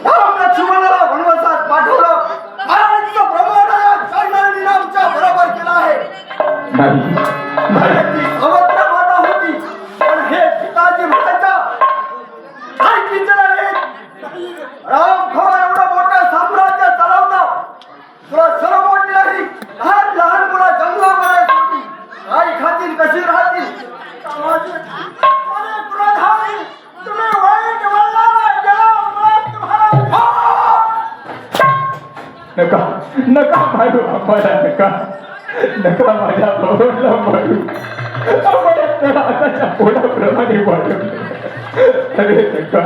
राम लक्ष्मणाला वनवासात पाठवलं. महाराजांचं प्रमाण चालणाऱ्या रामच्या बरोबर केला आहे. ती अवत्र माता होती, पण हे पिताजी म्हणायचा काय किंचन आहे. राम खवा एवढं मोठं साम्राज्य चालवता, तुला सर्व मोठी नाही, लहान लहान मुलं जंगलामध्ये होती, आई खातील कशी राहतील. तुम्ही वाईट वळणाला गेला, नका नका मारू आम्हाला, नका नका माझ्या भावाला मारू. आम्हाला तर आताच्या पोटाप्रमाणे वाढवलं. अरे नका